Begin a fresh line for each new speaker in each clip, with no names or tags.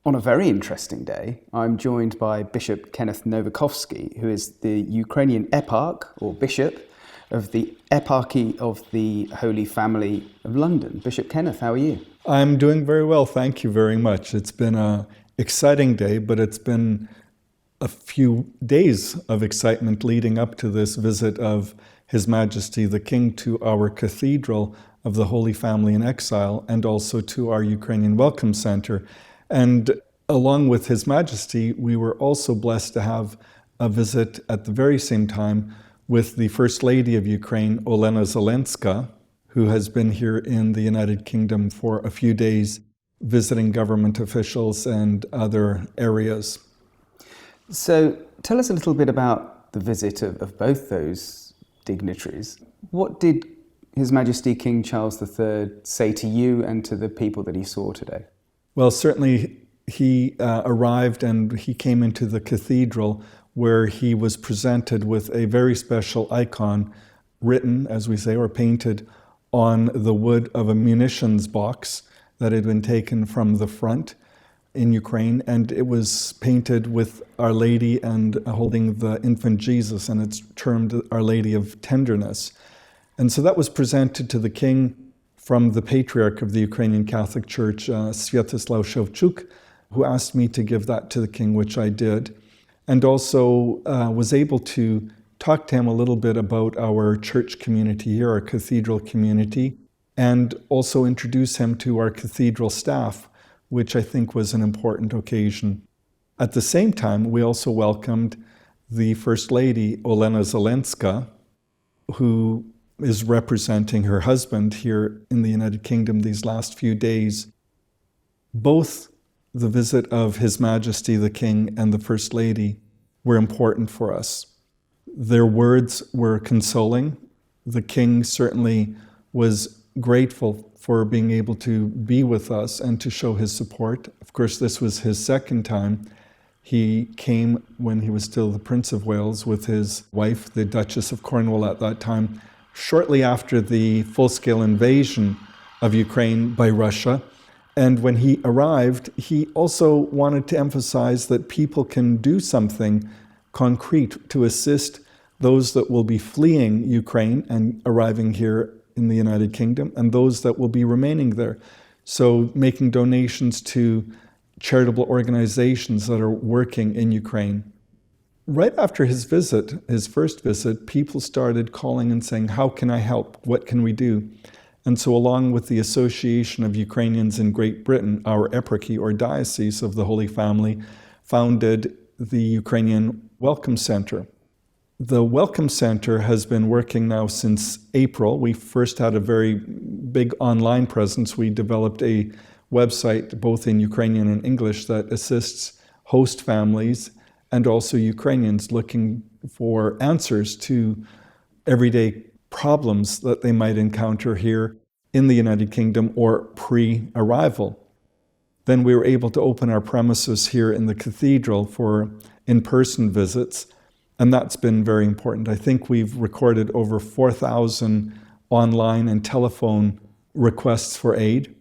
On a very interesting day, I'm joined by Bishop Kenneth Nowakowski, who is the Ukrainian Eparch, or Bishop, of the Eparchy of the Holy Family of London. Bishop Kenneth, how are you?
I'm doing very well, thank you very much. It's been an exciting day, but it's been a few days of excitement leading up to this visit of His Majesty the King to our Cathedral of the Holy Family in Exile and also to our Ukrainian Welcome Center. And along with His Majesty, we were also blessed to have a visit at the very same time with the First Lady of Ukraine, Olena Zelenska, who has been here in the United Kingdom for a few days, visiting government officials and other areas.
So tell us a little bit about the visit of both those dignitaries. What did His Majesty King Charles III say to you and to the people that he saw today?
Well, certainly he arrived and he came into the cathedral where he was presented with a very special icon written, as we say, or painted on the wood of a munitions box that had been taken from the front in Ukraine. And it was painted with Our Lady and holding the infant Jesus, and it's termed Our Lady of Tenderness. And so that was presented to the king from the Patriarch of the Ukrainian Catholic Church, Sviatoslav Shevchuk, who asked me to give that to the king, which I did, and also was able to talk to him a little bit about our church community here, our cathedral community, and also introduce him to our cathedral staff, which I think was an important occasion. At the same time, we also welcomed the First Lady, Olena Zelenska, who is representing her husband here in the United Kingdom these last few days. Both the visit of His Majesty the King and the First Lady were important for us. Their words were consoling. The King certainly was grateful for being able to be with us and to show his support. Of course, this was his second time. He came when he was still the Prince of Wales with his wife, the Duchess of Cornwall at that time, shortly after the full-scale invasion of Ukraine by Russia. And when he arrived, he also wanted to emphasize that people can do something concrete to assist those that will be fleeing Ukraine and arriving here in the United Kingdom, and those that will be remaining there. So making donations to charitable organizations that are working in Ukraine. Right after his visit, his first visit, people started calling and saying, how can I help? What can we do? And so along with the Association of Ukrainians in Great Britain, our eparchy or diocese of the Holy Family founded the Ukrainian Welcome Center. The Welcome Center has been working now since April. We first had a very big online presence. We developed a website both in Ukrainian and English that assists host families and also Ukrainians looking for answers to everyday problems that they might encounter here in the United Kingdom or pre-arrival. Then we were able to open our premises here in the cathedral for in-person visits, and that's been very important. I think we've recorded over 4,000 online and telephone requests for aid,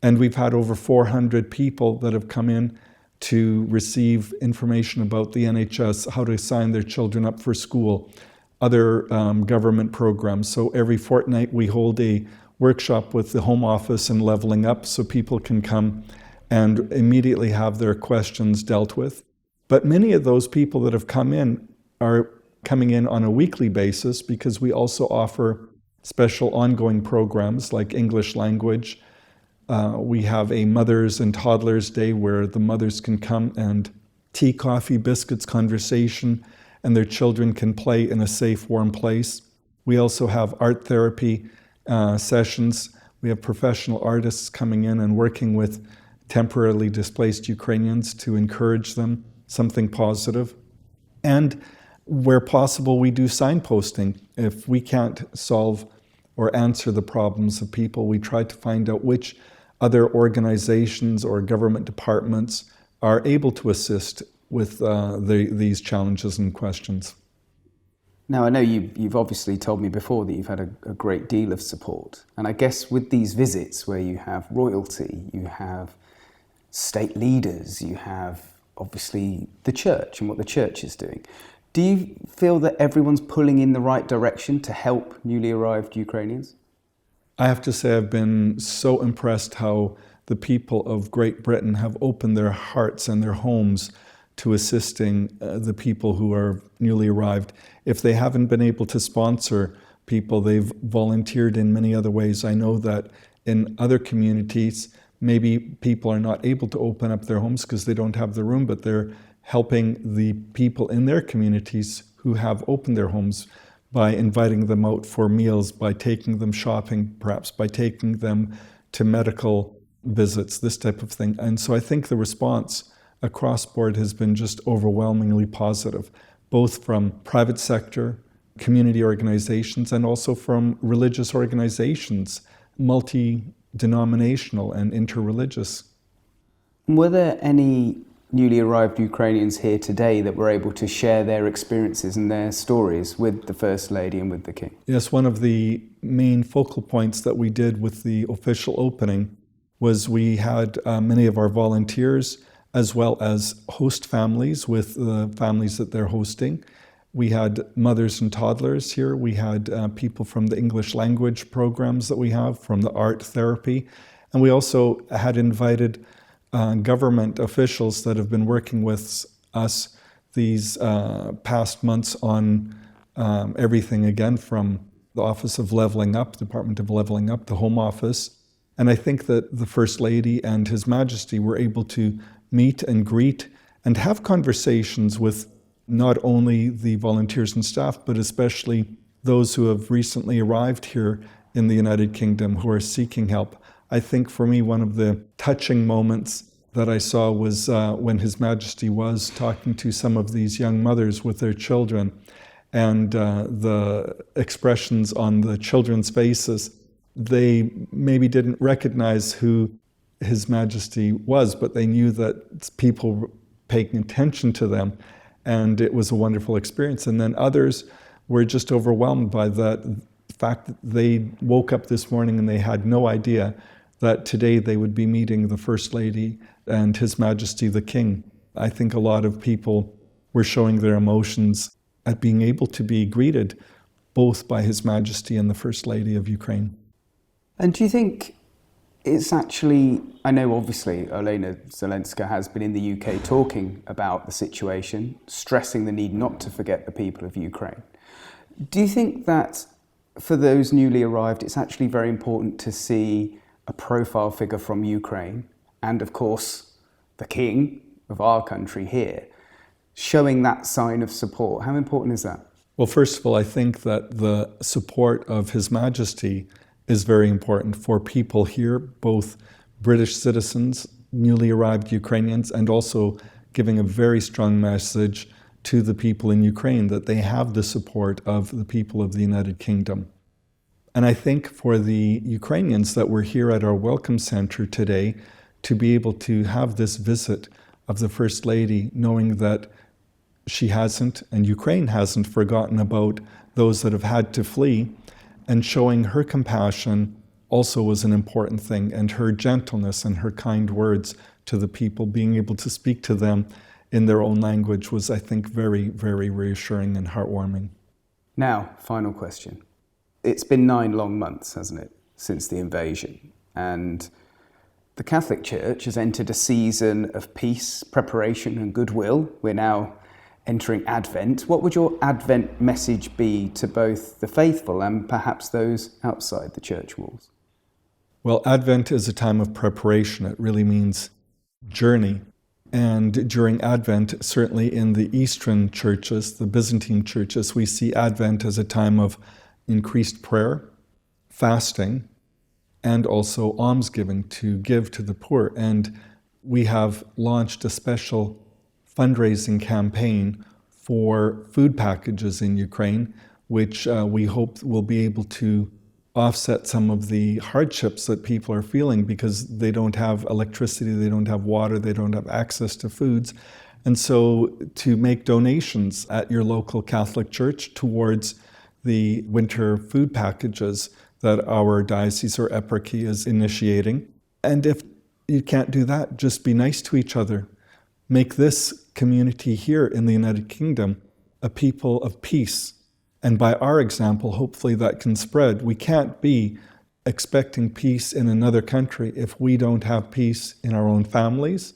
and we've had over 400 people that have come in to receive information about the NHS, how to sign their children up for school, other government programs. So every fortnight we hold a workshop with the Home Office and Leveling Up so people can come and immediately have their questions dealt with. But many of those people that have come in are coming in on a weekly basis because we also offer special ongoing programs like English language. We have a Mothers and Toddlers Day where the mothers can come and tea, coffee, biscuits, conversation, and their children can play in a safe, warm place. We also have art therapy sessions. We have professional artists coming in and working with temporarily displaced Ukrainians to encourage them, something positive. And where possible, we do signposting. If we can't solve or answer the problems of people, we try to find out which other organizations or government departments are able to assist with these challenges and questions.
Now, I know you've obviously told me before that you've had a great deal of support. And I guess with these visits where you have royalty, you have state leaders, you have obviously the church and what the church is doing. Do you feel that everyone's pulling in the right direction to help newly arrived Ukrainians?
I have to say I've been so impressed how the people of Great Britain have opened their hearts and their homes to assisting the people who are newly arrived. If they haven't been able to sponsor people, they've volunteered in many other ways. I know that in other communities, maybe people are not able to open up their homes because they don't have the room, but they're helping the people in their communities who have opened their homes by inviting them out for meals, by taking them shopping, perhaps by taking them to medical visits, this type of thing. And so I think the response across board has been just overwhelmingly positive, both from private sector, community organizations, and also from religious organizations, multi-denominational and interreligious.
Were there any newly arrived Ukrainians here today that were able to share their experiences and their stories with the First Lady and with the King?
Yes, one of the main focal points that we did with the official opening was we had many of our volunteers as well as host families with the families that they're hosting. We had mothers and toddlers here. We had people from the English language programs that we have, from the art therapy. And we also had invited government officials that have been working with us these past months on everything, again, from the Office of Levelling Up, Department of Levelling Up, the Home Office. And I think that the First Lady and His Majesty were able to meet and greet and have conversations with not only the volunteers and staff, but especially those who have recently arrived here in the United Kingdom who are seeking help. I think for me, one of the touching moments that I saw was when His Majesty was talking to some of these young mothers with their children, and the expressions on the children's faces. They maybe didn't recognize who His Majesty was, but they knew that people were paying attention to them, and it was a wonderful experience. And then others were just overwhelmed by the fact that they woke up this morning and they had no idea that today they would be meeting the First Lady and His Majesty the King. I think a lot of people were showing their emotions at being able to be greeted both by His Majesty and the First Lady of Ukraine.
And do you think it's actually, I know obviously Olena Zelenska has been in the UK talking about the situation, stressing the need not to forget the people of Ukraine. Do you think that for those newly arrived, it's actually very important to see a profile figure from Ukraine and of course the King of our country here showing that sign of support? How important is that?
Well, first of all, I think that the support of His Majesty is very important for people here, both British citizens, newly arrived Ukrainians, and also giving a very strong message to the people in Ukraine that they have the support of the people of the United Kingdom. And I think for the Ukrainians that were here at our Welcome Center today, to be able to have this visit of the First Lady, knowing that she hasn't, and Ukraine hasn't forgotten about those that have had to flee, and showing her compassion also was an important thing, and her gentleness and her kind words to the people, being able to speak to them in their own language was, I think, very, very reassuring and heartwarming.
Now, final question. It's been 9 long months, hasn't it, since the invasion, and the Catholic Church has entered a season of peace, preparation and goodwill. We're now entering Advent. What would your Advent message be to both the faithful and perhaps those outside the church walls?
Well, Advent is a time of preparation. It really means journey. And during Advent, certainly in the Eastern churches, the Byzantine churches, we see Advent as a time of increased prayer, fasting, and also almsgiving, to give to the poor. And we have launched a special fundraising campaign for food packages in Ukraine, which we hope will be able to offset some of the hardships that people are feeling because they don't have electricity, they don't have water, they don't have access to foods. And so to make donations at your local Catholic church towards the winter food packages that our diocese or eparchy is initiating. And if you can't do that. Just be nice to each other. Make this community here in the United Kingdom a people of peace. And by our example, hopefully that can spread. We can't be expecting peace in another country if we don't have peace in our own families,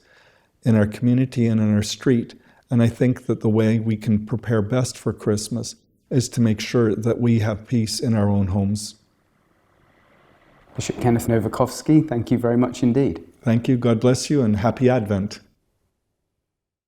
in our community, and in our street. And I think that the way we can prepare best for Christmas is to make sure that we have peace in our own homes.
Bishop Kenneth Nowakowski, thank you very much indeed.
Thank you. God bless you, and happy Advent.